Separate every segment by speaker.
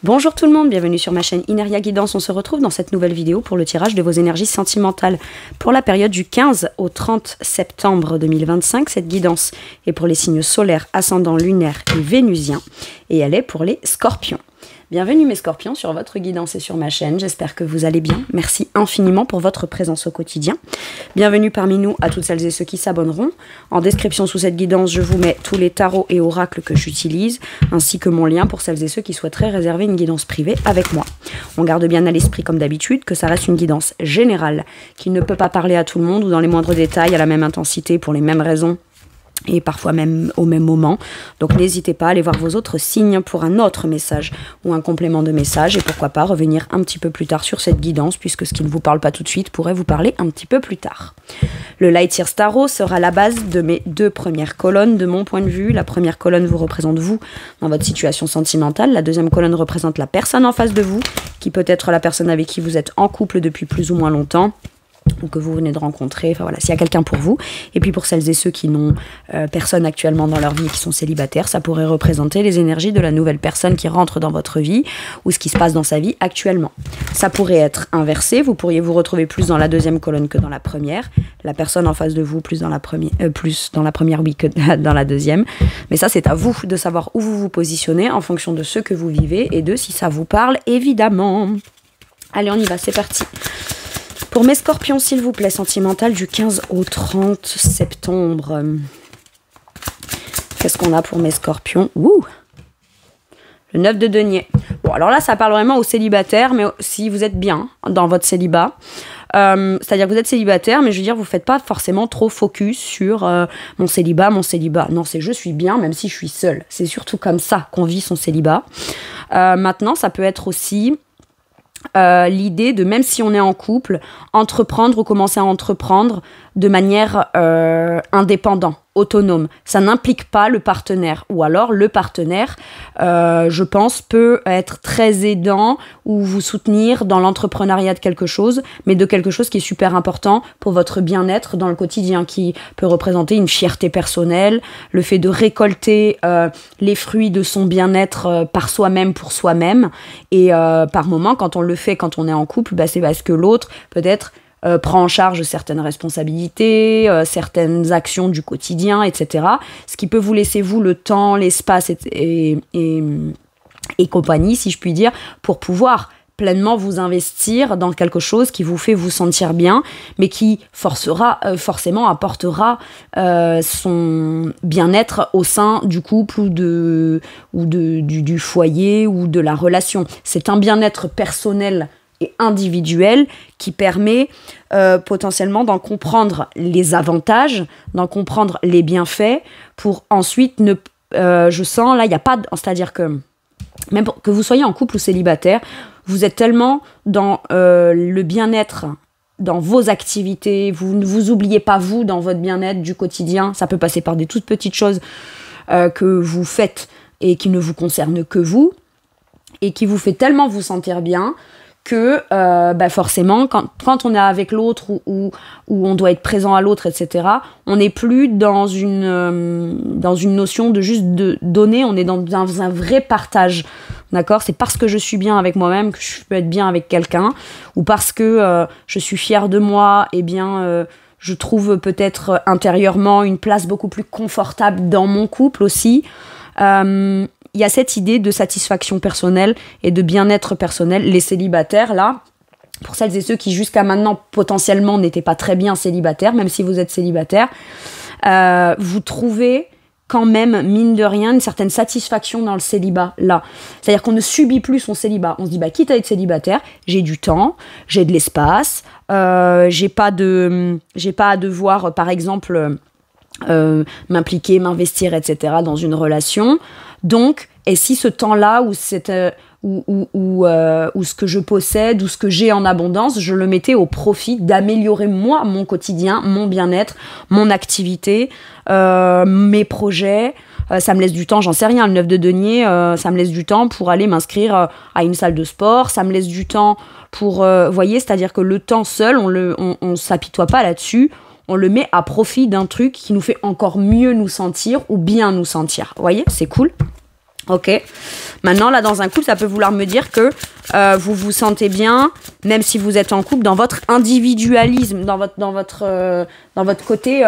Speaker 1: Bonjour tout le monde, bienvenue sur ma chaîne Ineria Guidance. On se retrouve dans cette nouvelle vidéo pour le tirage de vos énergies sentimentales pour la période du 15 au 30 septembre 2025. Cette guidance est pour les signes solaires, ascendants, lunaires et vénusiens et elle est pour les scorpions. Bienvenue mes scorpions sur votre guidance et sur ma chaîne, j'espère que vous allez bien. Merci infiniment pour votre présence au quotidien. Bienvenue parmi nous à toutes celles et ceux qui s'abonneront. En description sous cette guidance, je vous mets tous les tarots et oracles que j'utilise, ainsi que mon lien pour celles et ceux qui souhaiteraient réserver une guidance privée avec moi. On garde bien à l'esprit comme d'habitude que ça reste une guidance générale, qui ne peut pas parler à tout le monde ou dans les moindres détails à la même intensité pour les mêmes raisons et parfois même au même moment. Donc n'hésitez pas à aller voir vos autres signes pour un autre message ou un complément de message et pourquoi pas revenir un petit peu plus tard sur cette guidance puisque ce qui ne vous parle pas tout de suite pourrait vous parler un petit peu plus tard. Le Light Years Tarot sera la base de mes deux premières colonnes de mon point de vue. La première colonne vous représente vous dans votre situation sentimentale. La deuxième colonne représente la personne en face de vous qui peut être la personne avec qui vous êtes en couple depuis plus ou moins longtemps ou que vous venez de rencontrer, enfin voilà, s'il y a quelqu'un pour vous. Et puis pour celles et ceux qui n'ont personne actuellement dans leur vie et qui sont célibataires, ça pourrait représenter les énergies de la nouvelle personne qui rentre dans votre vie ou ce qui se passe dans sa vie actuellement. Ça pourrait être inversé, vous pourriez vous retrouver plus dans la deuxième colonne que dans la première, la personne en face de vous plus dans la première, oui, que dans la deuxième. Mais ça, c'est à vous de savoir où vous vous positionnez en fonction de ce que vous vivez et de si ça vous parle, évidemment. Allez, on y va, c'est parti. Pour mes scorpions, s'il vous plaît, sentimental du 15 au 30 septembre. Qu'est-ce qu'on a pour mes scorpions? Ouh, le 9 de denier. Bon, alors là, ça parle vraiment aux célibataires, mais si vous êtes bien dans votre célibat. C'est-à-dire que vous êtes célibataire, mais je veux dire, vous ne faites pas forcément trop focus sur mon célibat, mon célibat. Non, c'est je suis bien, même si je suis seule. C'est surtout comme ça qu'on vit son célibat. Maintenant, ça peut être aussi l'idée de, même si on est en couple, entreprendre ou commencer à entreprendre de manière indépendante, autonome. Ça n'implique pas le partenaire. Ou alors, le partenaire, je pense, peut être très aidant ou vous soutenir dans l'entrepreneuriat de quelque chose, mais de quelque chose qui est super important pour votre bien-être dans le quotidien, qui peut représenter une fierté personnelle, le fait de récolter les fruits de son bien-être par soi-même, pour soi-même. Et par moment, quand on le fait, quand on est en couple, bah, c'est parce que l'autre, peut-être, prend en charge certaines responsabilités, certaines actions du quotidien, etc. Ce qui peut vous laisser, vous, le temps, l'espace et compagnie, si je puis dire, pour pouvoir pleinement vous investir dans quelque chose qui vous fait vous sentir bien, mais qui forcément apportera son bien-être au sein du couple ou du foyer ou de la relation. C'est un bien-être personnel et individuel qui permet potentiellement d'en comprendre les avantages, d'en comprendre les bienfaits pour ensuite je sens là, il n'y a pas... C'est-à-dire que même que vous soyez en couple ou célibataire, vous êtes tellement dans le bien-être, dans vos activités, vous ne vous oubliez pas vous dans votre bien-être du quotidien. Ça peut passer par des toutes petites choses que vous faites et qui ne vous concernent que vous et qui vous fait tellement vous sentir bien que forcément, quand on est avec l'autre ou on doit être présent à l'autre, etc., on n'est plus dans une notion de juste de donner, on est dans un vrai partage, d'accord? C'est parce que je suis bien avec moi-même que je peux être bien avec quelqu'un, ou parce que je suis fière de moi, eh bien... je trouve peut-être intérieurement une place beaucoup plus confortable dans mon couple aussi. Il y a cette idée de satisfaction personnelle et de bien-être personnel. Les célibataires, là, pour celles et ceux qui jusqu'à maintenant potentiellement n'étaient pas très bien célibataires, même si vous êtes célibataire, vous trouvez quand même, mine de rien, une certaine satisfaction dans le célibat, là. C'est-à-dire qu'on ne subit plus son célibat. On se dit, quitte à être célibataire, j'ai du temps, j'ai de l'espace, j'ai pas à devoir, par exemple... m'impliquer, m'investir, etc. dans une relation. Donc, et si ce temps-là ou ce que je possède ou ce que j'ai en abondance, je le mettais au profit d'améliorer moi, mon quotidien, mon bien-être, mon activité, mes projets. Ça me laisse du temps, j'en sais rien, le 9 de denier, ça me laisse du temps pour aller m'inscrire à une salle de sport, ça me laisse du temps pour... voyez, c'est-à-dire que le temps seul, on s'apitoie pas là-dessus, on le met à profit d'un truc qui nous fait encore mieux nous sentir ou bien nous sentir. Vous voyez, c'est cool. Ok. Maintenant, là, dans un couple, ça peut vouloir me dire que vous vous sentez bien, même si vous êtes en couple, dans votre individualisme, dans votre côté,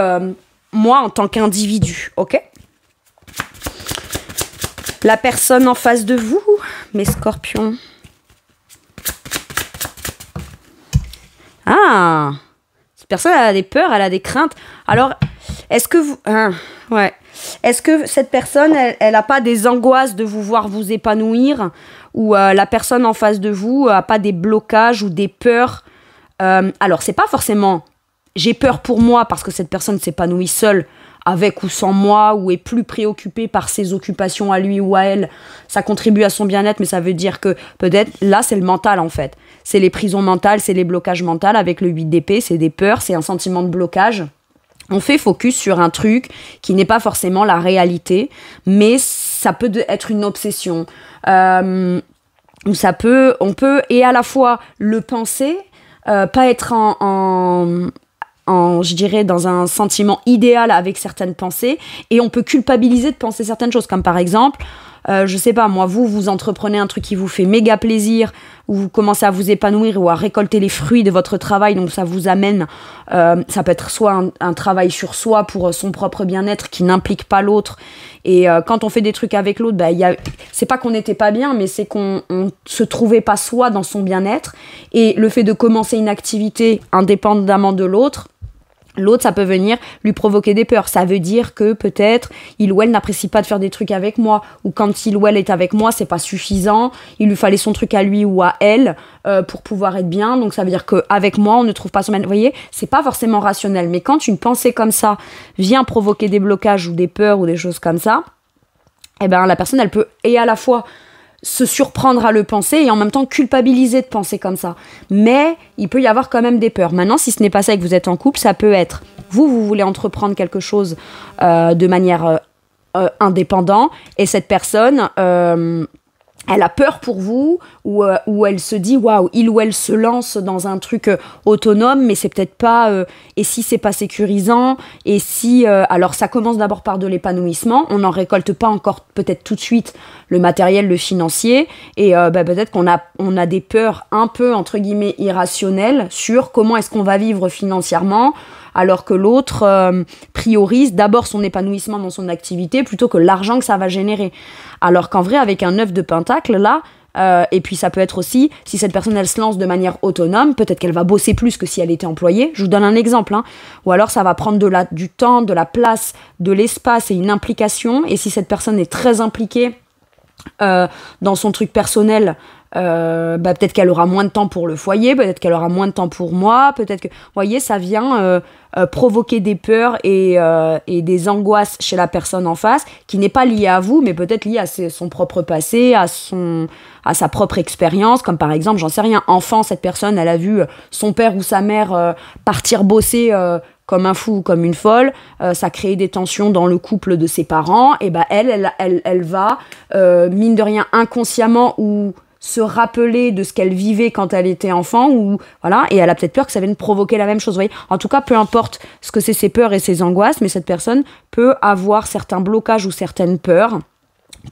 Speaker 1: moi, en tant qu'individu. Ok. La personne en face de vous, mes scorpions. Ah, cette personne, elle a des peurs, elle a des craintes. Alors, est-ce que vous... ouais. Est-ce que cette personne, elle n'a pas des angoisses de vous voir vous épanouir, ou la personne en face de vous n'a pas des blocages ou des peurs? Alors, c'est pas forcément j'ai peur pour moi parce que cette personne s'épanouit seule, avec ou sans moi, ou est plus préoccupée par ses occupations à lui ou à elle. Ça contribue à son bien-être, mais ça veut dire que peut-être, là, c'est le mental en fait. C'est les prisons mentales, c'est les blocages mentaux avec le 8 d'épée, c'est des peurs, c'est un sentiment de blocage. On fait focus sur un truc qui n'est pas forcément la réalité, mais ça peut être une obsession. On peut et à la fois le penser, pas être je dirais, dans un sentiment idéal avec certaines pensées, et on peut culpabiliser de penser certaines choses, comme par exemple, je sais pas, moi, vous entreprenez un truc qui vous fait méga plaisir, ou vous commencez à vous épanouir ou à récolter les fruits de votre travail, donc ça vous amène, ça peut être soit un travail sur soi pour son propre bien-être qui n'implique pas l'autre, et quand on fait des trucs avec l'autre, c'est pas qu'on n'était pas bien, mais c'est qu'on se trouvait pas soi dans son bien-être, et le fait de commencer une activité indépendamment de l'autre, ça peut venir lui provoquer des peurs. Ça veut dire que peut-être il ou elle n'apprécie pas de faire des trucs avec moi, ou quand il ou elle est avec moi, c'est pas suffisant. Il lui fallait son truc à lui ou à elle pour pouvoir être bien. Donc ça veut dire qu'avec moi, on ne trouve pas son bien. Vous voyez, c'est pas forcément rationnel. Mais quand une pensée comme ça vient provoquer des blocages ou des peurs ou des choses comme ça, eh ben la personne, elle peut et à la fois se surprendre à le penser et en même temps culpabiliser de penser comme ça. Mais il peut y avoir quand même des peurs. Maintenant, si ce n'est pas ça et que vous êtes en couple, ça peut être vous voulez entreprendre quelque chose de manière indépendante, et cette personne elle a peur pour vous, ou elle se dit waouh, il ou elle se lance dans un truc autonome, mais c'est peut-être pas et si c'est pas sécurisant, et si alors ça commence d'abord par de l'épanouissement, on n'en récolte pas encore peut-être tout de suite le matériel, le financier, et peut-être qu'on a des peurs un peu entre guillemets irrationnelles sur comment est-ce qu'on va vivre financièrement, alors que l'autre priorise d'abord son épanouissement dans son activité plutôt que l'argent que ça va générer. Alors qu'en vrai, avec un 9 de pentacle, là, et puis ça peut être aussi, si cette personne, elle se lance de manière autonome, peut-être qu'elle va bosser plus que si elle était employée. Je vous donne un exemple, hein. Ou alors ça va prendre du temps, de la place, de l'espace et une implication. Et si cette personne est très impliquée dans son truc personnel, peut-être qu'elle aura moins de temps pour le foyer, peut-être qu'elle aura moins de temps pour moi, peut-être que, vous voyez, ça vient provoquer des peurs et des angoisses chez la personne en face, qui n'est pas liée à vous, mais peut-être liée à son propre passé, à sa propre expérience, comme par exemple, j'en sais rien, enfant, cette personne, elle a vu son père ou sa mère partir bosser comme un fou ou comme une folle, ça crée des tensions dans le couple de ses parents, et elle va, mine de rien, inconsciemment ou se rappeler de ce qu'elle vivait quand elle était enfant, ou voilà, et elle a peut-être peur que ça vienne provoquer la même chose, vous voyez. En tout cas, peu importe ce que c'est ses peurs et ses angoisses, mais cette personne peut avoir certains blocages ou certaines peurs,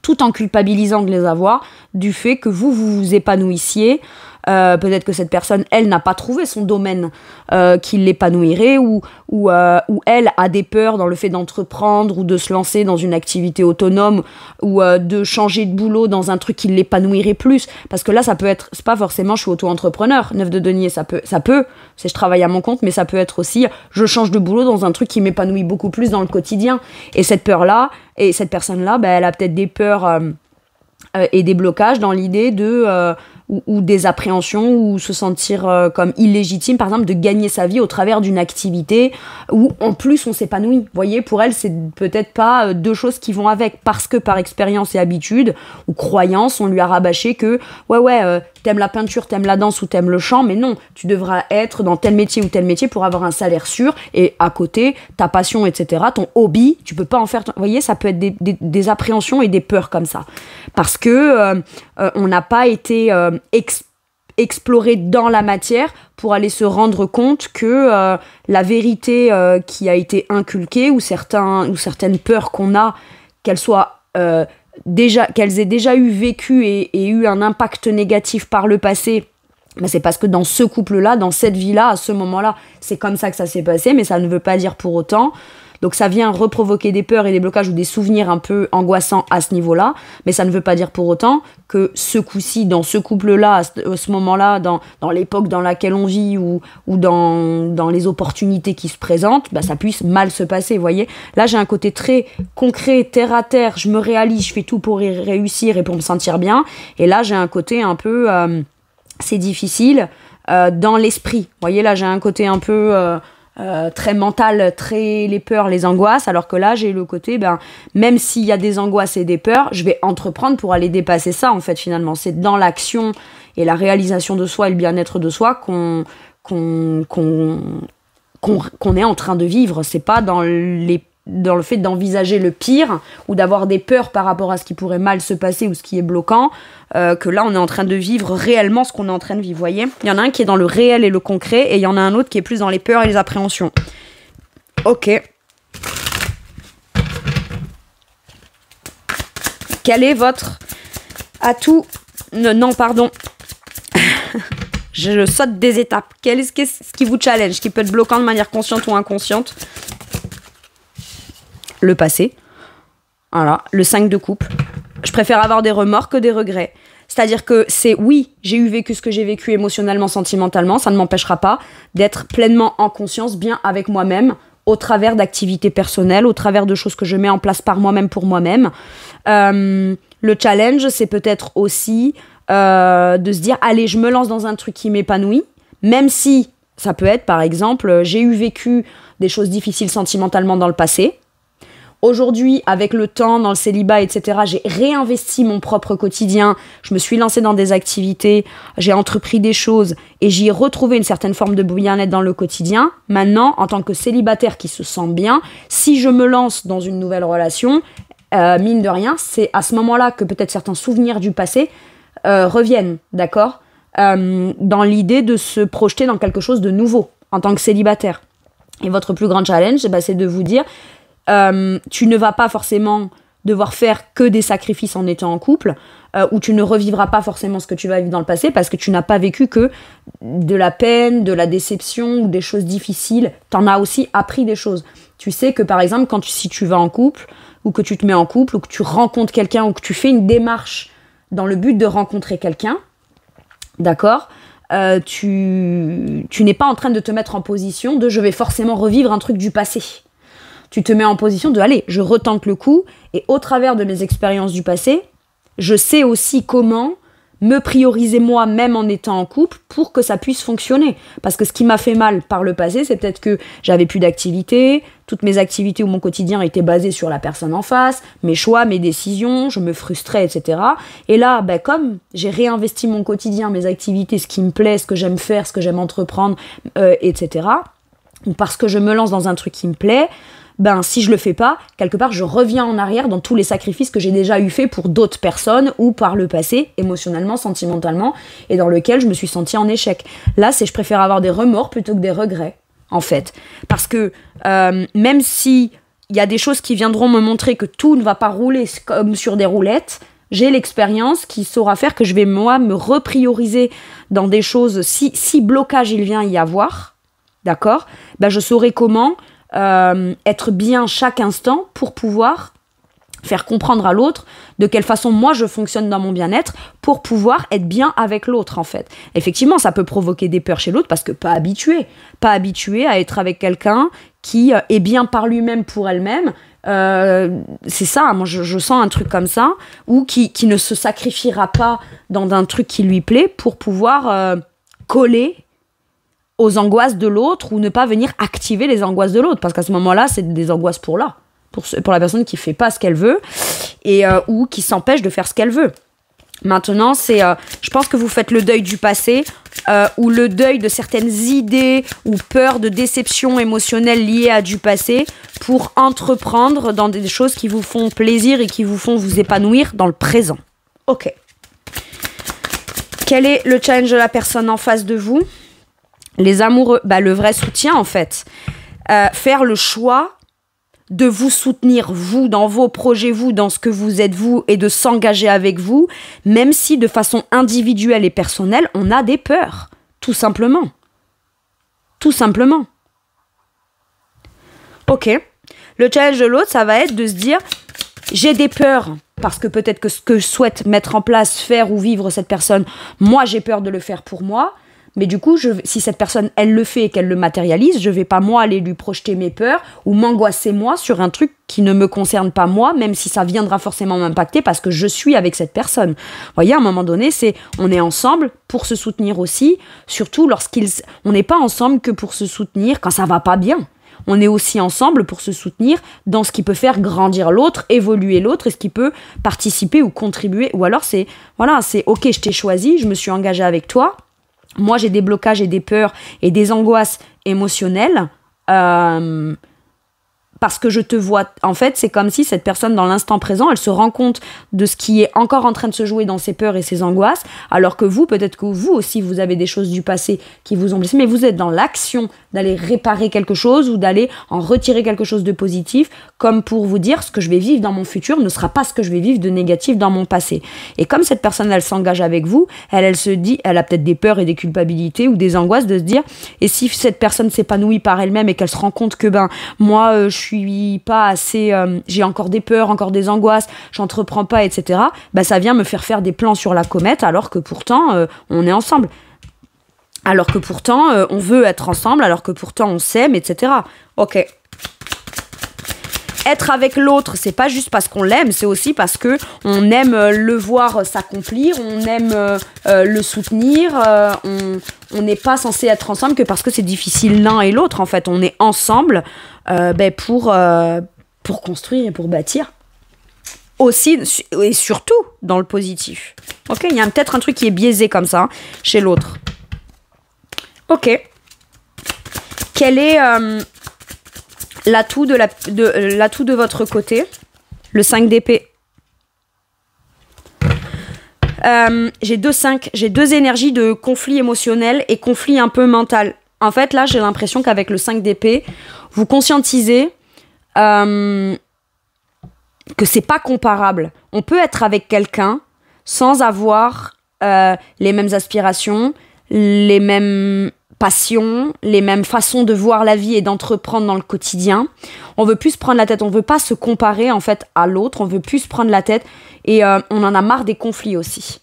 Speaker 1: tout en culpabilisant de les avoir, du fait que vous vous épanouissiez. Peut-être que cette personne, elle, n'a pas trouvé son domaine qui l'épanouirait, ou elle a des peurs dans le fait d'entreprendre ou de se lancer dans une activité autonome, ou de changer de boulot dans un truc qui l'épanouirait plus. Parce que là, ça peut être, c'est pas forcément je suis auto-entrepreneur, 9 de denier, ça peut, c'est je travaille à mon compte, mais ça peut être aussi je change de boulot dans un truc qui m'épanouit beaucoup plus dans le quotidien. Et cette peur-là, et cette personne-là, elle a peut-être des peurs et des blocages dans l'idée de ou des appréhensions, ou se sentir comme illégitime, par exemple, de gagner sa vie au travers d'une activité où en plus on s'épanouit. Vous voyez, pour elle, c'est peut-être pas deux choses qui vont avec, parce que par expérience et habitude ou croyance, on lui a rabâché que t'aimes la peinture, t'aimes la danse ou t'aimes le chant, mais non, tu devras être dans tel métier ou tel métier pour avoir un salaire sûr, et à côté, ta passion, etc., ton hobby, tu peux pas en faire... Vous voyez, ça peut être des appréhensions et des peurs comme ça. Parce que on n'a pas été exploré dans la matière pour aller se rendre compte que la vérité qui a été inculquée, ou certaines peurs qu'on a, qu'elles soient qu'elles aient déjà eu vécu et eu un impact négatif par le passé, ben c'est parce que dans ce couple-là, dans cette vie-là, à ce moment-là, c'est comme ça que ça s'est passé, mais ça ne veut pas dire pour autant. Donc ça vient reprovoquer des peurs et des blocages ou des souvenirs un peu angoissants à ce niveau-là, mais ça ne veut pas dire pour autant que ce coup-ci, dans ce couple-là, à ce moment-là, dans l'époque dans laquelle on vit ou dans les opportunités qui se présentent, bah, ça puisse mal se passer, vous voyez. Là, j'ai un côté très concret, terre à terre, je me réalise, je fais tout pour y réussir et pour me sentir bien. Et là, j'ai un côté un peu, c'est difficile, dans l'esprit. Vous voyez, là, j'ai un côté un peu... très mental, très les peurs, les angoisses, alors que là j'ai le côté, même s'il y a des angoisses et des peurs, je vais entreprendre pour aller dépasser ça en fait finalement. C'est dans l'action et la réalisation de soi et le bien-être de soi qu'on est en train de vivre. C'est pas dans le fait d'envisager le pire ou d'avoir des peurs par rapport à ce qui pourrait mal se passer ou ce qui est bloquant, que là on est en train de vivre réellement ce qu'on est en train de vivre, voyez. Il y en a un qui est dans le réel et le concret et il y en a un autre qui est plus dans les peurs et les appréhensions. Ok. Quel est votre atout? Non, pardon. Je saute des étapes. Quel est ce qui vous challenge, qui peut être bloquant de manière consciente ou inconsciente? Le passé. Voilà, le 5 de coupe. Je préfère avoir des remords que des regrets. C'est-à-dire que oui, j'ai vécu ce que j'ai vécu émotionnellement, sentimentalement, ça ne m'empêchera pas d'être pleinement en conscience, bien avec moi-même, au travers d'activités personnelles, au travers de choses que je mets en place par moi-même pour moi-même. Le challenge, c'est peut-être aussi de se dire, allez, je me lance dans un truc qui m'épanouit, même si ça peut être, par exemple, j'ai vécu des choses difficiles sentimentalement dans le passé. Aujourd'hui, avec le temps, dans le célibat, etc., j'ai réinvesti mon propre quotidien, je me suis lancée dans des activités, j'ai entrepris des choses et j'y ai retrouvé une certaine forme de bien-être dans le quotidien. Maintenant, en tant que célibataire qui se sent bien, si je me lance dans une nouvelle relation, mine de rien, c'est à ce moment-là que peut-être certains souvenirs du passé reviennent, d'accord, dans l'idée de se projeter dans quelque chose de nouveau en tant que célibataire. Et votre plus grand challenge, c'est de vous dire... tu ne vas pas forcément devoir faire que des sacrifices en étant en couple, ou tu ne revivras pas forcément ce que tu vas vivre dans le passé parce que tu n'as pas vécu que de la peine, de la déception ou des choses difficiles. T'en as aussi appris des choses. Tu sais que par exemple, si tu vas en couple, ou que tu te mets en couple, ou que tu rencontres quelqu'un, ou que tu fais une démarche dans le but de rencontrer quelqu'un, d'accord, tu n'es pas en train de te mettre en position de « je vais forcément revivre un truc du passé ». Tu te mets en position de « allez, je retente le coup » et au travers de mes expériences du passé, je sais aussi comment me prioriser moi, même en étant en couple, pour que ça puisse fonctionner. Parce que ce qui m'a fait mal par le passé, c'est peut-être que j'avais plus d'activité, toutes mes activités ou mon quotidien étaient basés sur la personne en face, mes choix, mes décisions, je me frustrais, etc. Et là, comme j'ai réinvesti mon quotidien, mes activités, ce qui me plaît, ce que j'aime faire, ce que j'aime entreprendre, etc., ou parce que je me lance dans un truc qui me plaît, si je le fais pas, quelque part, je reviens en arrière dans tous les sacrifices que j'ai déjà eu fait pour d'autres personnes ou par le passé, émotionnellement, sentimentalement, et dans lequel je me suis sentie en échec. Là, je préfère avoir des remords plutôt que des regrets, en fait. Parce que même si il y a des choses qui viendront me montrer que tout ne va pas rouler comme sur des roulettes, j'ai l'expérience qui saura faire que je vais, moi, me reprioriser dans des choses, si blocage il vient y avoir, d'accord, je saurai comment... être bien chaque instant pour pouvoir faire comprendre à l'autre de quelle façon moi je fonctionne dans mon bien-être pour pouvoir être bien avec l'autre en fait. Effectivement, ça peut provoquer des peurs chez l'autre parce que pas habitué à être avec quelqu'un qui est bien par lui-même pour elle-même. C'est ça, moi je sens un truc comme ça, ou qui ne se sacrifiera pas dans un truc qui lui plaît pour pouvoir coller aux angoisses de l'autre ou ne pas venir activer les angoisses de l'autre, parce qu'à ce moment-là, c'est des angoisses pour la personne qui fait pas ce qu'elle veut et ou qui s'empêche de faire ce qu'elle veut. Maintenant, je pense que vous faites le deuil du passé ou le deuil de certaines idées ou peurs de déception émotionnelle liées à du passé pour entreprendre dans des choses qui vous font plaisir et qui vous font vous épanouir dans le présent. Ok. Quel est le challenge de la personne en face de vous ? Les amoureux, le vrai soutien en fait. Faire le choix de vous soutenir, vous, dans vos projets, vous, dans ce que vous êtes, vous, et de s'engager avec vous, même si de façon individuelle et personnelle, on a des peurs, tout simplement. Tout simplement. Ok. Le challenge de l'autre, ça va être de se dire, j'ai des peurs, parce que peut-être que ce que je souhaite mettre en place, faire ou vivre cette personne, moi, j'ai peur de le faire pour moi. Mais du coup, si cette personne, elle le fait et qu'elle le matérialise, je vais pas, moi, aller lui projeter mes peurs ou m'angoisser, moi, sur un truc qui ne me concerne pas, moi, même si ça viendra forcément m'impacter parce que je suis avec cette personne. Vous voyez, à un moment donné, on est ensemble pour se soutenir aussi, surtout on n'est pas ensemble que pour se soutenir quand ça va pas bien. On est aussi ensemble pour se soutenir dans ce qui peut faire grandir l'autre, évoluer l'autre et ce qui peut participer ou contribuer. Ou alors c'est ok, je t'ai choisi, je me suis engagée avec toi. Moi, j'ai des blocages et des peurs et des angoisses émotionnelles parce que je te vois. En fait, c'est comme si cette personne, dans l'instant présent, elle se rend compte de ce qui est encore en train de se jouer dans ses peurs et ses angoisses, alors que vous, peut-être que vous aussi, vous avez des choses du passé qui vous ont blessé, mais vous êtes dans l'action d'aller réparer quelque chose ou d'aller en retirer quelque chose de positif, comme pour vous dire, ce que je vais vivre dans mon futur ne sera pas ce que je vais vivre de négatif dans mon passé. Et comme cette personne, elle s'engage avec vous, elle se dit, elle a peut-être des peurs et des culpabilités ou des angoisses de se dire, et si cette personne s'épanouit par elle-même et qu'elle se rend compte que, moi, je suis pas assez, j'ai encore des peurs, encore des angoisses, j'entreprends pas, etc. Ça vient me faire des plans sur la comète, alors que pourtant, on est ensemble. Alors que pourtant, on veut être ensemble, alors que pourtant, on s'aime, etc. Ok. Être avec l'autre, c'est pas juste parce qu'on l'aime, c'est aussi parce que on aime le voir s'accomplir, on aime le soutenir, on n'est pas censé être ensemble que parce que c'est difficile l'un et l'autre. En fait, on est ensemble pour construire et pour bâtir. Aussi et surtout dans le positif. Ok, il y a peut-être un truc qui est biaisé comme ça chez l'autre. Ok. Quel est l'atout de votre côté? Le 5 d'épée. J'ai 2-5. J'ai 2 énergies de conflit émotionnel et conflit un peu mental. En fait, là, j'ai l'impression qu'avec le 5 d'épée, vous conscientisez que c'est pas comparable. On peut être avec quelqu'un sans avoir les mêmes aspirations, les mêmes passions, les mêmes façons de voir la vie et d'entreprendre dans le quotidien. On veut plus se prendre la tête, on veut pas se comparer en fait à l'autre, on veut plus se prendre la tête et on en a marre des conflits aussi.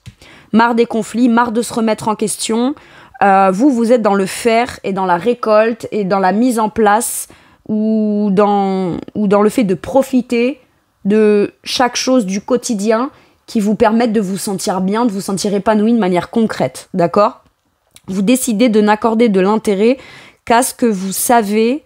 Speaker 1: Marre des conflits, marre de se remettre en question. Vous êtes dans le faire et dans la récolte et dans la mise en place ou dans le fait de profiter de chaque chose du quotidien qui vous permettent de vous sentir bien, de vous sentir épanoui de manière concrète, d'accord ? Vous décidez de n'accorder de l'intérêt qu'à ce que vous savez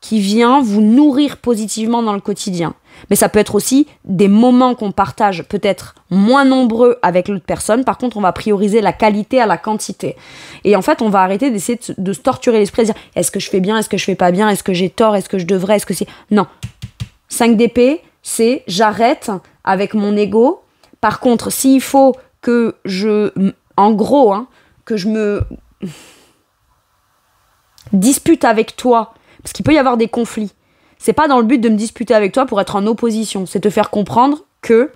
Speaker 1: qui vient vous nourrir positivement dans le quotidien. Mais ça peut être aussi des moments qu'on partage peut-être moins nombreux avec l'autre personne. Par contre, on va prioriser la qualité à la quantité. Et en fait, on va arrêter d'essayer de se torturer l'esprit, de dire est-ce que je fais bien, est-ce que je fais pas bien, est-ce que j'ai tort, est-ce que je devrais, est-ce que c'est... Non. 5 d'épée, c'est j'arrête avec mon ego. Par contre, s'il faut que que je me dispute avec toi, parce qu'il peut y avoir des conflits. C'est pas dans le but de me disputer avec toi pour être en opposition, c'est te faire comprendre que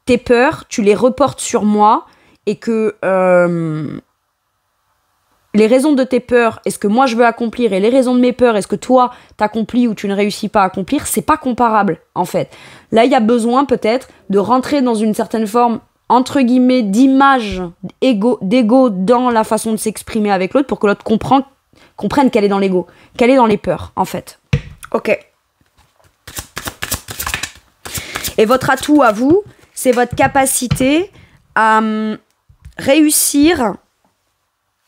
Speaker 1: tes peurs, tu les reportes sur moi et que les raisons de tes peurs et ce que moi je veux accomplir et les raisons de mes peurs et ce que toi t'accomplis ou tu ne réussis pas à accomplir, c'est pas comparable en fait. Là, il y a besoin peut-être de rentrer dans une certaine forme entre guillemets, d'image, d'ego dans la façon de s'exprimer avec l'autre pour que l'autre comprenne qu'elle est dans l'ego, qu'elle est dans les peurs, en fait. Ok. Et votre atout à vous, c'est votre capacité à réussir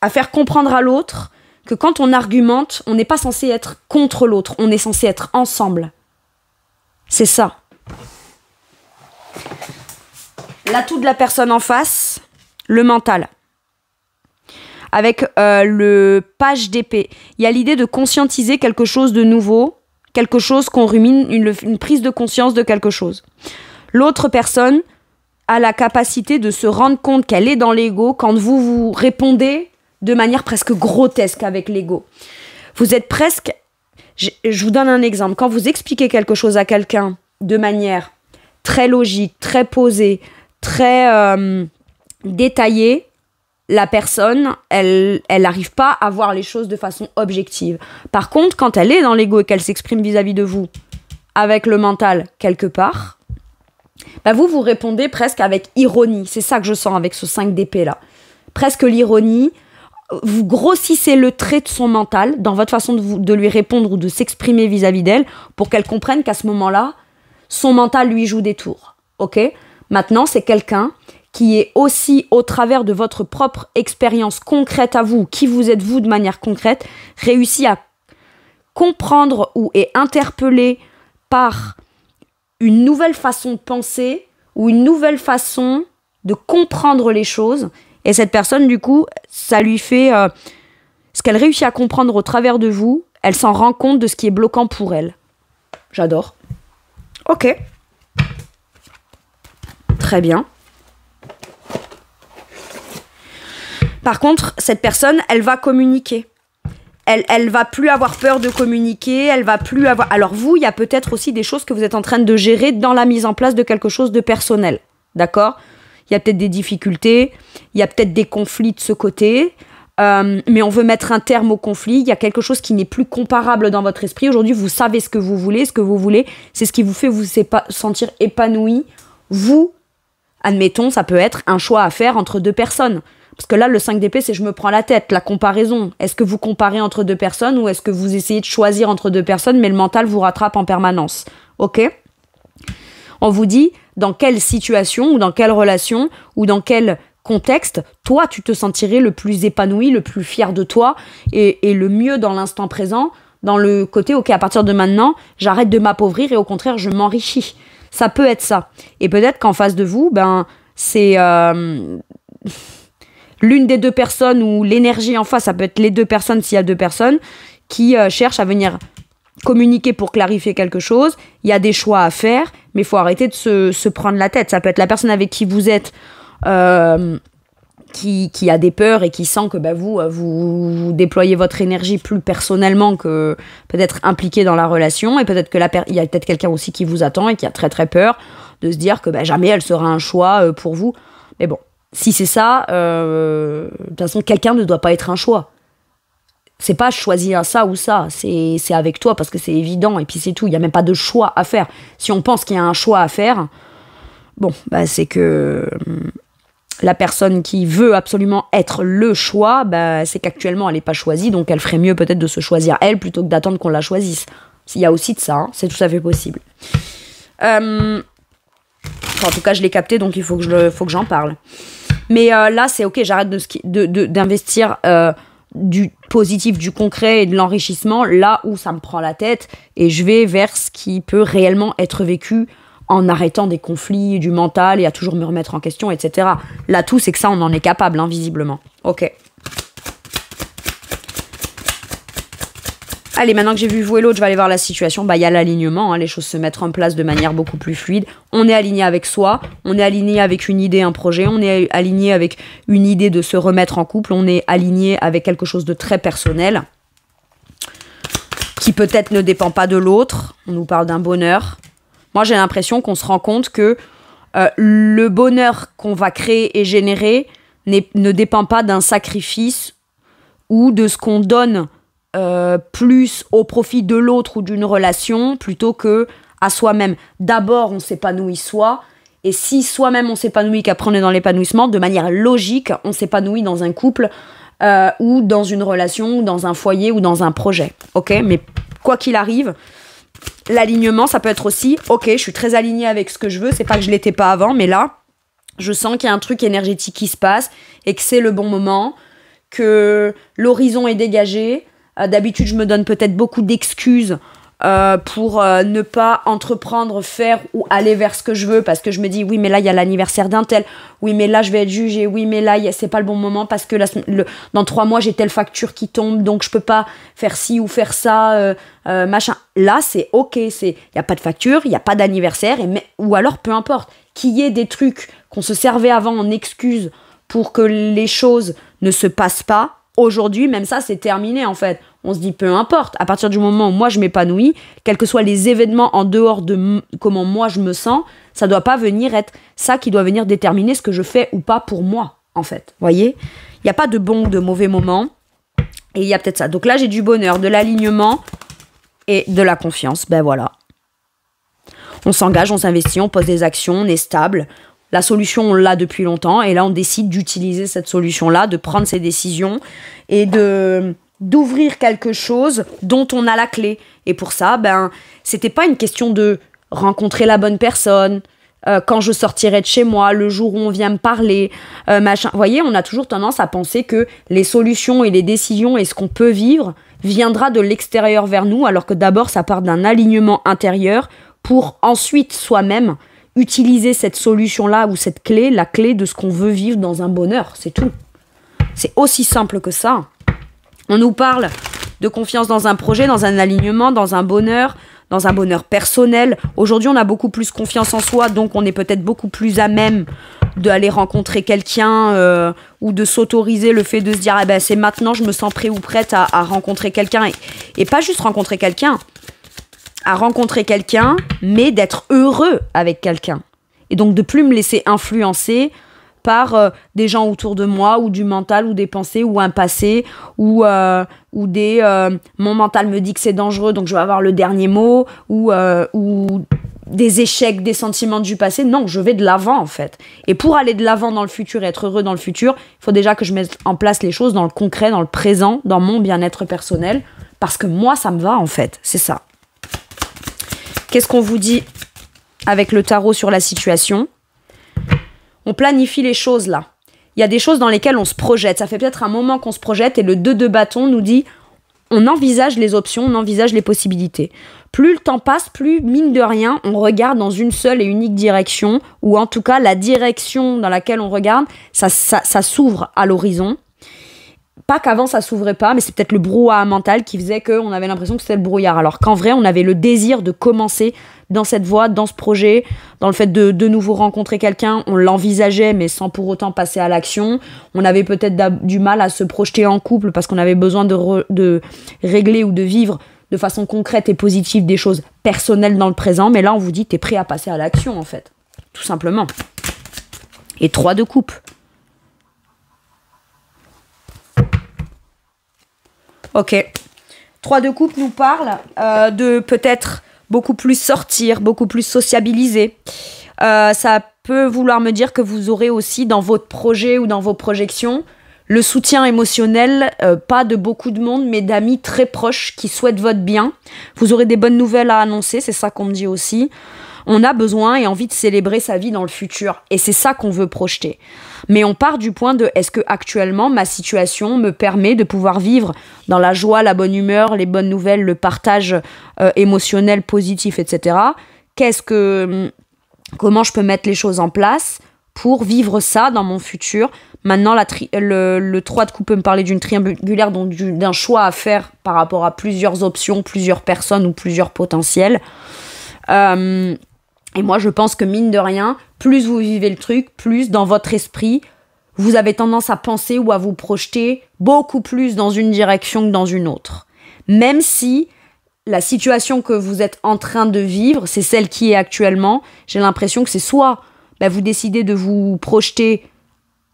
Speaker 1: à faire comprendre à l'autre que quand on argumente, on n'est pas censé être contre l'autre, on est censé être ensemble. C'est ça. L'atout de la personne en face, le mental. Avec le page d'épée, il y a l'idée de conscientiser quelque chose de nouveau, quelque chose qu'on rumine, une prise de conscience de quelque chose. L'autre personne a la capacité de se rendre compte qu'elle est dans l'ego quand vous répondez de manière presque grotesque avec l'ego. Vous êtes presque... Je vous donne un exemple. Quand vous expliquez quelque chose à quelqu'un de manière très logique, très posée, très détaillée, la personne, elle n'arrive pas à voir les choses de façon objective. Par contre, quand elle est dans l'ego et qu'elle s'exprime vis-à-vis de vous, avec le mental quelque part, bah vous répondez presque avec ironie. C'est ça que je sens avec ce 5 d'épée là. Presque l'ironie. Vous grossissez le trait de son mental dans votre façon de lui répondre ou de s'exprimer vis-à-vis d'elle pour qu'elle comprenne qu'à ce moment-là, son mental lui joue des tours. Ok ? Maintenant, c'est quelqu'un qui est aussi, au travers de votre propre expérience concrète à vous, qui vous êtes vous de manière concrète, réussi à comprendre ou est interpellé par une nouvelle façon de penser ou une nouvelle façon de comprendre les choses. Et cette personne, du coup, ça lui fait... ce qu'elle réussit à comprendre au travers de vous, elle s'en rend compte de ce qui est bloquant pour elle. J'adore. Ok. Très bien. Par contre, cette personne, elle va communiquer. Elle va plus avoir peur de communiquer, elle va plus avoir... Alors vous, il y a peut-être aussi des choses que vous êtes en train de gérer dans la mise en place de quelque chose de personnel. D'accord ? Il y a peut-être des difficultés, il y a peut-être des conflits de ce côté, mais on veut mettre un terme au conflit. Il y a quelque chose qui n'est plus comparable dans votre esprit. Aujourd'hui, vous savez ce que vous voulez, c'est ce qui vous fait vous sentir épanoui. Vous, admettons, ça peut être un choix à faire entre deux personnes. Parce que là, le 5 d'épée, c'est je me prends la tête, la comparaison. Est-ce que vous comparez entre deux personnes ou est-ce que vous essayez de choisir entre deux personnes, mais le mental vous rattrape en permanence ? Ok ? On vous dit dans quelle situation ou dans quelle relation ou dans quel contexte, toi, tu te sentirais le plus épanoui, le plus fier de toi et le mieux dans l'instant présent, dans le côté, ok, à partir de maintenant, j'arrête de m'appauvrir et au contraire, je m'enrichis. Ça peut être ça. Et peut-être qu'en face de vous, c'est l'une des deux personnes ou l'énergie en face, ça peut être les deux personnes s'il y a deux personnes qui cherchent à venir communiquer pour clarifier quelque chose. Il y a des choix à faire, mais il faut arrêter de se prendre la tête. Ça peut être la personne avec qui vous êtes qui a des peurs et qui sent que vous déployez votre énergie plus personnellement que peut-être impliqué dans la relation, et peut-être que il y a peut-être quelqu'un aussi qui vous attend et qui a très très peur de se dire que jamais elle sera un choix pour vous. Mais bon, si c'est ça, de toute façon, quelqu'un ne doit pas être un choix. C'est pas choisir ça ou ça, c'est avec toi parce que c'est évident et puis c'est tout. Il n'y a même pas de choix à faire. Si on pense qu'il y a un choix à faire, c'est que la personne qui veut absolument être le choix, c'est qu'actuellement elle n'est pas choisie, donc elle ferait mieux peut-être de se choisir elle plutôt que d'attendre qu'on la choisisse. Il y a aussi de ça, hein, c'est tout à fait possible. En tout cas, je l'ai capté, donc il faut que j'en parle. Mais là, c'est ok, j'arrête d'investir du positif, du concret et de l'enrichissement là où ça me prend la tête, et je vais vers ce qui peut réellement être vécu en arrêtant des conflits, du mental et à toujours me remettre en question, etc. Là, tout, c'est que ça, on en est capable, hein, visiblement. Ok. Allez, maintenant que j'ai vu vous et l'autre, je vais aller voir la situation. Il y a l'alignement, hein, les choses se mettent en place de manière beaucoup plus fluide. On est aligné avec soi, on est aligné avec une idée, un projet, on est aligné avec une idée de se remettre en couple, on est aligné avec quelque chose de très personnel, qui peut-être ne dépend pas de l'autre. On nous parle d'un bonheur. Moi, j'ai l'impression qu'on se rend compte que le bonheur qu'on va créer et générer ne dépend pas d'un sacrifice ou de ce qu'on donne plus au profit de l'autre ou d'une relation plutôt que à soi-même. D'abord, on s'épanouit soi, et si soi-même on s'épanouit, qu'après on est dans l'épanouissement, de manière logique, on s'épanouit dans un couple ou dans une relation, ou dans un foyer, ou dans un projet. Ok ? Mais quoi qu'il arrive, l'alignement, ça peut être aussi, ok, je suis très alignée avec ce que je veux, c'est pas que je l'étais pas avant, mais là, je sens qu'il y a un truc énergétique qui se passe, et que c'est le bon moment, que l'horizon est dégagé. D'habitude, je me donne peut-être beaucoup d'excuses pour ne pas entreprendre, faire ou aller vers ce que je veux, parce que je me dis, oui, mais là, il y a l'anniversaire d'un tel, oui, mais là, je vais être jugée, oui, mais là, c'est pas le bon moment, parce que dans 3 mois, j'ai telle facture qui tombe, donc je peux pas faire ci ou faire ça, machin. Là, c'est ok, il y a pas de facture, il y a pas d'anniversaire, ou alors, peu importe, qu'il y ait des trucs qu'on se servait avant en excuses pour que les choses ne se passent pas. Aujourd'hui, même ça, c'est terminé, en fait. On se dit peu importe, à partir du moment où moi je m'épanouis, quels que soient les événements en dehors de comment moi je me sens, ça doit pas venir être ça qui doit venir déterminer ce que je fais ou pas pour moi, en fait. Voyez, il n'y a pas de bon ou de mauvais moment. Et il y a peut-être ça. Donc là, j'ai du bonheur, de l'alignement et de la confiance. Ben voilà. On s'engage, on s'investit, on pose des actions, on est stable. La solution, on l'a depuis longtemps. Et là, on décide d'utiliser cette solution-là, de prendre ces décisions et d'ouvrir quelque chose dont on a la clé. Et pour ça, c'était pas une question de rencontrer la bonne personne, quand je sortirai de chez moi, le jour où on vient me parler, machin. Vous voyez, on a toujours tendance à penser que les solutions et les décisions et ce qu'on peut vivre viendra de l'extérieur vers nous, alors que d'abord, ça part d'un alignement intérieur pour ensuite, soi-même, utiliser cette solution-là ou cette clé, la clé de ce qu'on veut vivre dans un bonheur. C'est tout. C'est aussi simple que ça. On nous parle de confiance dans un projet, dans un alignement, dans un bonheur personnel. Aujourd'hui, on a beaucoup plus confiance en soi, donc on est peut-être beaucoup plus à même d'aller rencontrer quelqu'un ou de s'autoriser le fait de se dire c'est maintenant, je me sens prêt ou prête à rencontrer quelqu'un. Et pas juste rencontrer quelqu'un, à rencontrer quelqu'un, mais d'être heureux avec quelqu'un. Et donc de plus me laisser influencer par des gens autour de moi, ou du mental, ou des pensées, ou un passé, ou mon mental me dit que c'est dangereux, donc je vais avoir le dernier mot, ou des échecs, des sentiments du passé. Non, je vais de l'avant, en fait. Et pour aller de l'avant dans le futur et être heureux dans le futur, il faut déjà que je mette en place les choses dans le concret, dans le présent, dans mon bien-être personnel, parce que moi, ça me va, en fait. C'est ça. Qu'est-ce qu'on vous dit avec le tarot sur la situation ? On planifie les choses là. Il y a des choses dans lesquelles on se projette. Ça fait peut-être un moment qu'on se projette et le 2 de bâton nous dit on envisage les options, on envisage les possibilités. Plus le temps passe, plus mine de rien, on regarde dans une seule et unique direction, ou en tout cas la direction dans laquelle on regarde, ça s'ouvre à l'horizon. Pas qu'avant ça s'ouvrait pas, mais c'est peut-être le brouhaha mental qui faisait qu'on avait l'impression que c'était le brouillard. Alors qu'en vrai, on avait le désir de commencer dans cette voie, dans ce projet, dans le fait de nouveau rencontrer quelqu'un. On l'envisageait, mais sans pour autant passer à l'action. On avait peut-être du mal à se projeter en couple parce qu'on avait besoin de régler ou de vivre de façon concrète et positive des choses personnelles dans le présent. Mais là, on vous dit, t'es prêt à passer à l'action, en fait. Tout simplement. Et 3 de coupe. Ok. 3 de coupe nous parle de peut-être beaucoup plus sortir, beaucoup plus sociabiliser. Ça peut vouloir me dire que vous aurez aussi dans votre projet ou dans vos projections le soutien émotionnel, pas de beaucoup de monde, mais d'amis très proches qui souhaitent votre bien. Vous aurez des bonnes nouvelles à annoncer, c'est ça qu'on me dit aussi. On a besoin et envie de célébrer sa vie dans le futur. Et c'est ça qu'on veut projeter. Mais on part du point de est-ce que actuellement ma situation me permet de pouvoir vivre dans la joie, la bonne humeur, les bonnes nouvelles, le partage émotionnel positif, etc. Comment je peux mettre les choses en place pour vivre ça dans mon futur. Maintenant, le 3 de coupe peut me parler d'une triangulaire, donc d'un choix à faire par rapport à plusieurs options, plusieurs personnes ou plusieurs potentiels. Et moi, je pense que mine de rien, plus vous vivez le truc, plus dans votre esprit, vous avez tendance à penser ou à vous projeter beaucoup plus dans une direction que dans une autre. Même si la situation que vous êtes en train de vivre, c'est celle qui est actuellement, j'ai l'impression que c'est soit vous décidez de vous projeter,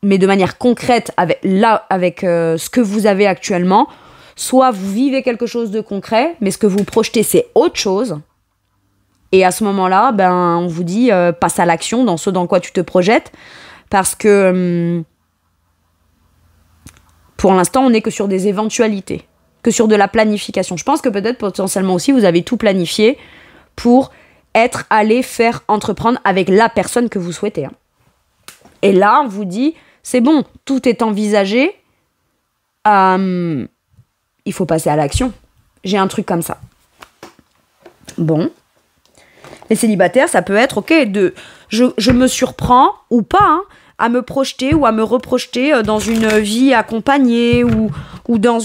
Speaker 1: mais de manière concrète avec ce que vous avez actuellement, soit vous vivez quelque chose de concret, mais ce que vous projetez, c'est autre chose. Et à ce moment-là, on vous dit passe à l'action dans ce dans quoi tu te projettes, parce que pour l'instant, on n'est que sur des éventualités, que sur de la planification. Je pense que peut-être potentiellement aussi, vous avez tout planifié pour aller faire, entreprendre avec la personne que vous souhaitez. Et là, on vous dit, c'est bon, tout est envisagé, il faut passer à l'action. J'ai un truc comme ça. Bon. Les célibataires, ça peut être, ok, je me surprends ou pas à me projeter ou à me reprojeter dans une vie accompagnée ou dans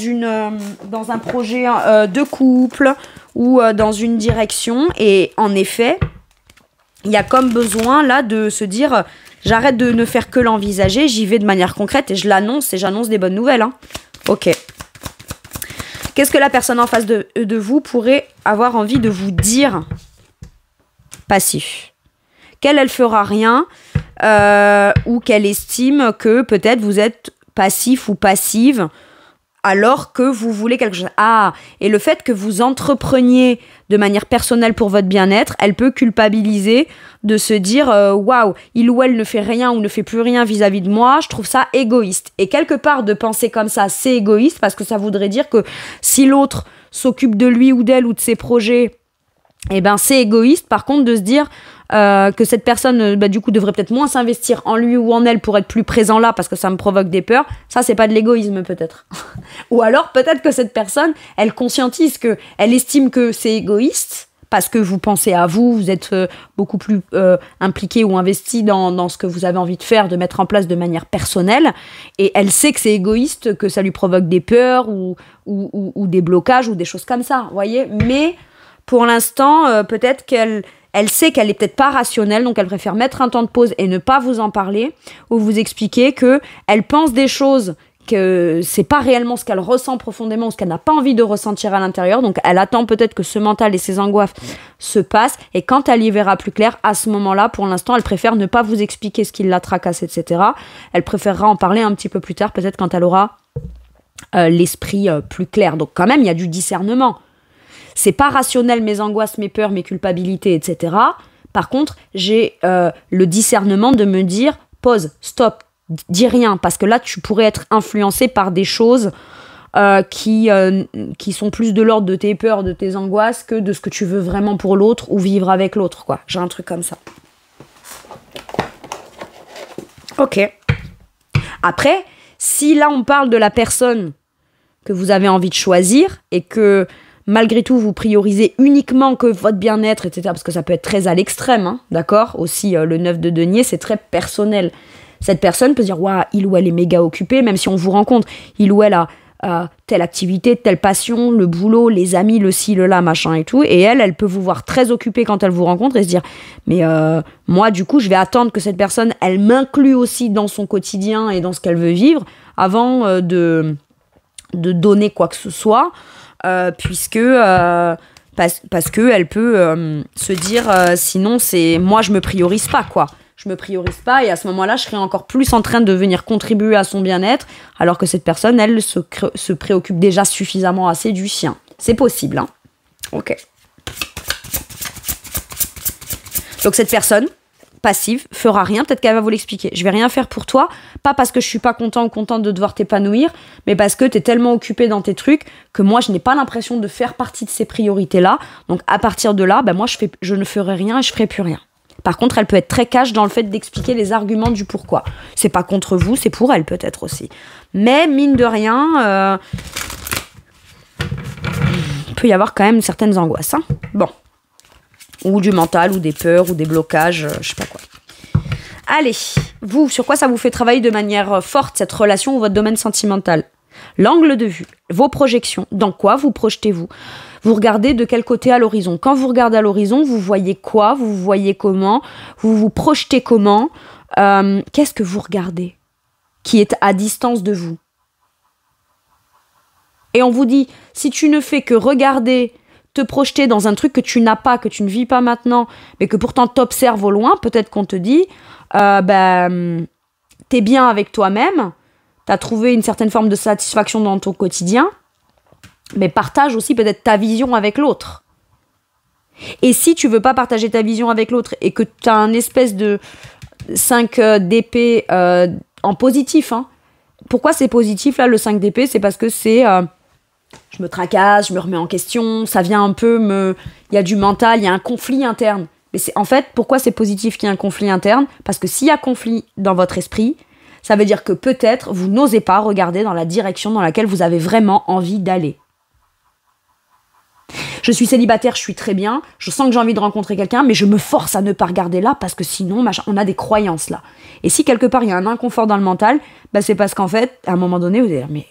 Speaker 1: un projet de couple ou dans une direction. Et en effet, il y a comme besoin là de se dire, j'arrête de ne faire que l'envisager, j'y vais de manière concrète et je l'annonce et j'annonce des bonnes nouvelles. Ok. Qu'est-ce que la personne en face de vous pourrait avoir envie de vous dire? Passif. Qu'elle, elle fera rien, ou qu'elle estime que peut-être vous êtes passif ou passive alors que vous voulez quelque chose. Ah, et le fait que vous entrepreniez de manière personnelle pour votre bien-être, elle peut culpabiliser de se dire waouh, il ou elle ne fait rien ou ne fait plus rien vis-à-vis de moi, je trouve ça égoïste. Et quelque part, de penser comme ça, c'est égoïste parce que ça voudrait dire que si l'autre s'occupe de lui ou d'elle ou de ses projets, eh ben c'est égoïste. Par contre, de se dire que cette personne, du coup, devrait peut-être moins s'investir en lui ou en elle pour être plus présent là parce que ça me provoque des peurs, ça, c'est pas de l'égoïsme, peut-être. Ou alors, peut-être que cette personne, elle conscientise que, elle estime que c'est égoïste parce que vous pensez à vous, vous êtes beaucoup plus impliqué ou investi dans ce que vous avez envie de faire, de mettre en place de manière personnelle, et elle sait que c'est égoïste, que ça lui provoque des peurs ou des blocages ou des choses comme ça, vous voyez. Mais pour l'instant, peut-être qu'elle sait qu'elle est peut-être pas rationnelle, donc elle préfère mettre un temps de pause et ne pas vous en parler, ou vous expliquer que elle pense des choses, que c'est pas réellement ce qu'elle ressent profondément, ou ce qu'elle n'a pas envie de ressentir à l'intérieur, donc elle attend peut-être que ce mental et ces angoisses se passent, et quand elle y verra plus clair, à ce moment-là, pour l'instant, elle préfère ne pas vous expliquer ce qui la tracasse, etc. Elle préférera en parler un petit peu plus tard, peut-être quand elle aura l'esprit plus clair. Donc quand même, il y a du discernement. C'est pas rationnel, mes angoisses, mes peurs, mes culpabilités, etc. Par contre, j'ai le discernement de me dire pause, stop, dis rien, parce que là, tu pourrais être influencé par des choses qui sont plus de l'ordre de tes peurs, de tes angoisses, que de ce que tu veux vraiment pour l'autre ou vivre avec l'autre, quoi. J'ai un truc comme ça. Ok. Après, si là, on parle de la personne que vous avez envie de choisir et que malgré tout, vous priorisez uniquement que votre bien-être, etc. Parce que ça peut être très à l'extrême, hein, d'accord. Aussi, le 9 de denier, c'est très personnel. Cette personne peut se dire, waouh, il ou elle est méga occupé, même si on vous rencontre, il ou elle a telle activité, telle passion, le boulot, les amis, le ci, le là, machin et tout. Et elle peut vous voir très occupée quand elle vous rencontre et se dire, mais moi, du coup, je vais attendre que cette personne, elle m'inclue aussi dans son quotidien et dans ce qu'elle veut vivre avant de donner quoi que ce soit. Puisque parce que elle peut se dire sinon c'est moi je me priorise pas, quoi, je me priorise pas, et à ce moment-là je serai encore plus en train de venir contribuer à son bien-être alors que cette personne elle se préoccupe déjà suffisamment assez du sien. C'est possible, hein. Ok. Donc cette personne passive fera rien, peut-être qu'elle va vous l'expliquer. Je vais rien faire pour toi, pas parce que je suis pas content ou contente de devoir t'épanouir, mais parce que t'es tellement occupé dans tes trucs que moi je n'ai pas l'impression de faire partie de ces priorités-là. Donc à partir de là, moi je ne ferai rien et je ferai plus rien. Par contre, elle peut être très cash dans le fait d'expliquer les arguments du pourquoi. C'est pas contre vous, c'est pour elle peut-être aussi. Mais mine de rien, il peut y avoir quand même certaines angoisses, hein. Bon. Ou du mental, ou des peurs, ou des blocages, je sais pas quoi. Allez, vous, sur quoi ça vous fait travailler de manière forte, cette relation ou votre domaine sentimental? L'angle de vue, vos projections, dans quoi vous projetez-vous? Vous regardez de quel côté à l'horizon? Quand vous regardez à l'horizon, vous voyez quoi? Vous voyez comment? Vous vous projetez comment? Qu'est-ce que vous regardez qui est à distance de vous? Et on vous dit, si tu ne fais que regarder, te projeter dans un truc que tu n'as pas, que tu ne vis pas maintenant, mais que pourtant t'observes au loin, peut-être qu'on te dit, t'es bien avec toi-même, t'as trouvé une certaine forme de satisfaction dans ton quotidien, mais partage aussi peut-être ta vision avec l'autre. Et si tu veux pas partager ta vision avec l'autre et que t'as un espèce de 5 d'épée en positif, hein. Pourquoi c'est positif là, le 5 d'épée? C'est parce que c'est... je me tracasse, je me remets en question, ça vient un peu il y a du mental, il y a un conflit interne. Mais c'est en fait, pourquoi c'est positif qu'il y ait un conflit interne? Parce que s'il y a conflit dans votre esprit, ça veut dire que peut-être vous n'osez pas regarder dans la direction dans laquelle vous avez vraiment envie d'aller. Je suis célibataire, je suis très bien, je sens que j'ai envie de rencontrer quelqu'un, mais je me force à ne pas regarder là parce que sinon, on a des croyances là. Et si quelque part il y a un inconfort dans le mental, c'est parce qu'en fait, à un moment donné, vous allez dire, mais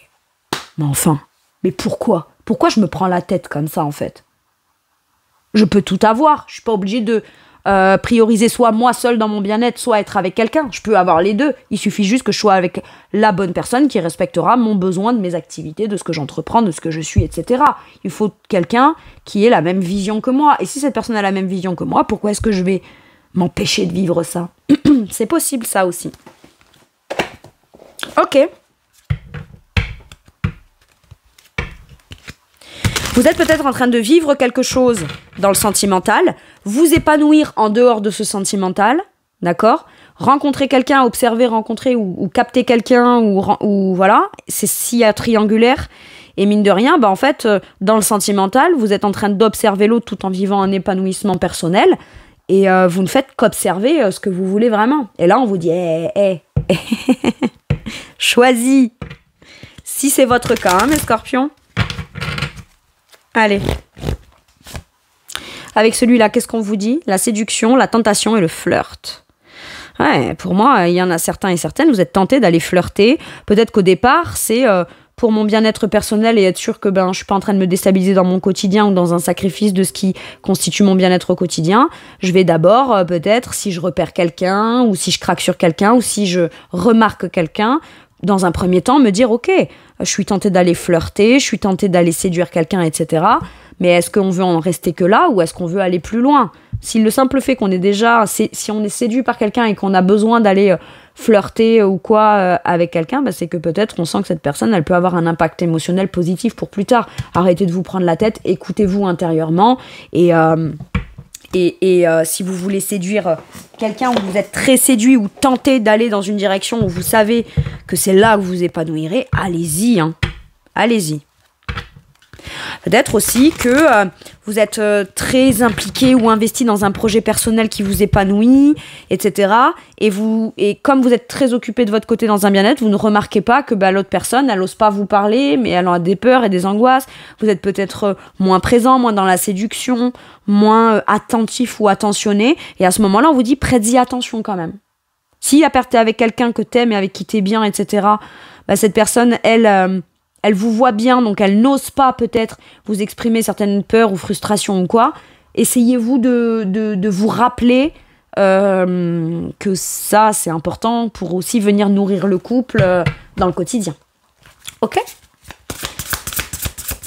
Speaker 1: enfin... Mais pourquoi? Pourquoi je me prends la tête comme ça, en fait? Je peux tout avoir. Je suis pas obligée de prioriser soit moi seule dans mon bien-être, soit être avec quelqu'un. Je peux avoir les deux. Il suffit juste que je sois avec la bonne personne qui respectera mon besoin de mes activités, de ce que j'entreprends, de ce que je suis, etc. Il faut quelqu'un qui ait la même vision que moi. Et si cette personne a la même vision que moi, pourquoi est-ce que je vais m'empêcher de vivre ça? C'est possible, ça aussi. Ok. Vous êtes peut-être en train de vivre quelque chose dans le sentimental, vous épanouir en dehors de ce sentimental, d'accord? Rencontrer quelqu'un, observer, rencontrer ou capter quelqu'un, ou voilà, c'est s'il y a triangulaire. Et mine de rien, en fait, dans le sentimental, vous êtes en train d'observer l'autre tout en vivant un épanouissement personnel, et vous ne faites qu'observer ce que vous voulez vraiment. Et là, on vous dit, choisis. Si c'est votre cas, hein, mes scorpions. Allez. Avec celui-là, qu'est-ce qu'on vous dit? La séduction, la tentation et le flirt. Ouais, pour moi, il y en a certains et certaines, vous êtes tentés d'aller flirter. Peut-être qu'au départ, c'est pour mon bien-être personnel et être sûr que je suis pas en train de me déstabiliser dans mon quotidien ou dans un sacrifice de ce qui constitue mon bien-être au quotidien. Je vais d'abord, peut-être, si je repère quelqu'un ou si je craque sur quelqu'un ou si je remarque quelqu'un, dans un premier temps, me dire, ok, je suis tentée d'aller flirter, je suis tentée d'aller séduire quelqu'un, etc. Mais est-ce qu'on veut en rester que là ou est-ce qu'on veut aller plus loin? Si le simple fait qu'on est déjà, si on est séduit par quelqu'un et qu'on a besoin d'aller flirter ou quoi avec quelqu'un, c'est que peut-être on sent que cette personne, elle peut avoir un impact émotionnel positif pour plus tard. Arrêtez de vous prendre la tête, écoutez-vous intérieurement et si vous voulez séduire quelqu'un ou vous êtes très séduit ou tenté d'aller dans une direction où vous savez que c'est là où vous épanouirez, allez-y, hein. Allez-y. Peut-être aussi que vous êtes très impliqué ou investi dans un projet personnel qui vous épanouit, etc. Et comme vous êtes très occupé de votre côté dans un bien-être, vous ne remarquez pas que l'autre personne, elle n'ose pas vous parler, mais elle a des peurs et des angoisses. Vous êtes peut-être moins présent, moins dans la séduction, moins attentif ou attentionné. Et à ce moment-là, on vous dit, prête-y attention quand même. Si t'es avec quelqu'un que t'aimes et avec qui t'es bien, etc., cette personne, elle vous voit bien, donc elle n'ose pas peut-être vous exprimer certaines peurs ou frustrations ou quoi. Essayez-vous de vous rappeler que ça, c'est important pour aussi venir nourrir le couple dans le quotidien. Ok ?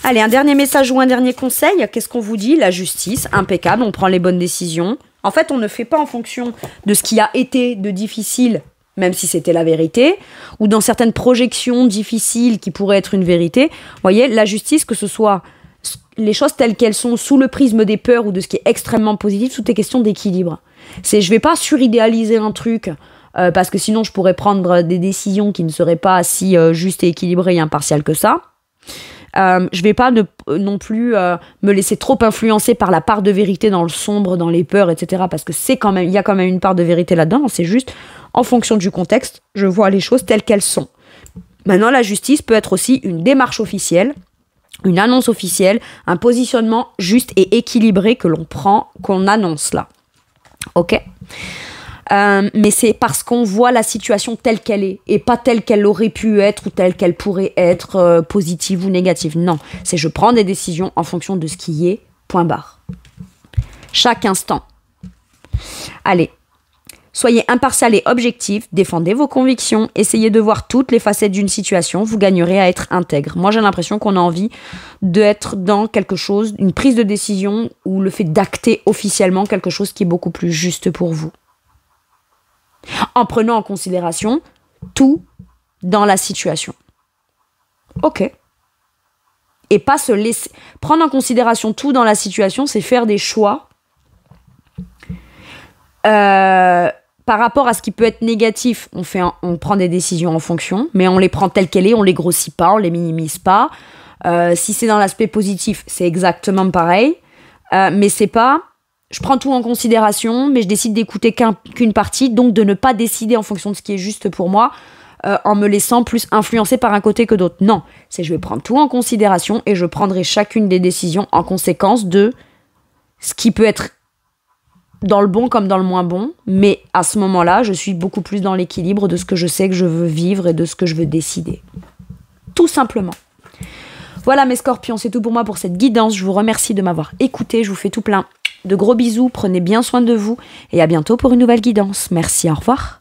Speaker 1: Allez, un dernier message ou un dernier conseil. Qu'est-ce qu'on vous dit? La justice, impeccable, on prend les bonnes décisions. En fait, on ne fait pas en fonction de ce qui a été de difficile, même si c'était la vérité, ou dans certaines projections difficiles qui pourraient être une vérité. Vous voyez, la justice, que ce soit les choses telles qu'elles sont sous le prisme des peurs ou de ce qui est extrêmement positif, tout est question d'équilibre. Je vais pas suridéaliser un truc, parce que sinon je pourrais prendre des décisions qui ne seraient pas si justes et équilibrées et impartiales que ça. Je vais pas non plus me laisser trop influencer par la part de vérité dans le sombre, dans les peurs, etc. Parce que il y a quand même une part de vérité là-dedans. C'est juste, en fonction du contexte, je vois les choses telles qu'elles sont. Maintenant, la justice peut être aussi une démarche officielle, une annonce officielle, un positionnement juste et équilibré que l'on prend, qu'on annonce là. Ok ? Mais c'est parce qu'on voit la situation telle qu'elle est et pas telle qu'elle aurait pu être ou telle qu'elle pourrait être, positive ou négative. Non, c'est je prends des décisions en fonction de ce qui est, point barre. Chaque instant. Allez, soyez impartial et objectif, défendez vos convictions, essayez de voir toutes les facettes d'une situation, vous gagnerez à être intègre. Moi, j'ai l'impression qu'on a envie d'être dans quelque chose, une prise de décision ou le fait d'acter officiellement quelque chose qui est beaucoup plus juste pour vous. En prenant en considération tout dans la situation. Ok. Et pas se laisser... Prendre en considération tout dans la situation, c'est faire des choix par rapport à ce qui peut être négatif. On prend des décisions en fonction, mais on les prend telles qu'elles sont, on les grossit pas, on les minimise pas. Si c'est dans l'aspect positif, c'est exactement pareil. Mais c'est pas... Je prends tout en considération, mais je décide d'écouter qu'une partie, donc de ne pas décider en fonction de ce qui est juste pour moi, en me laissant plus influencer par un côté que d'autre. Non, je vais prendre tout en considération et je prendrai chacune des décisions en conséquence de ce qui peut être dans le bon comme dans le moins bon, mais à ce moment-là, je suis beaucoup plus dans l'équilibre de ce que je sais que je veux vivre et de ce que je veux décider. Tout simplement. Voilà mes scorpions, c'est tout pour moi pour cette guidance. Je vous remercie de m'avoir écouté, je vous fais tout plein De gros bisous, prenez bien soin de vous et à bientôt pour une nouvelle guidance. Merci, au revoir.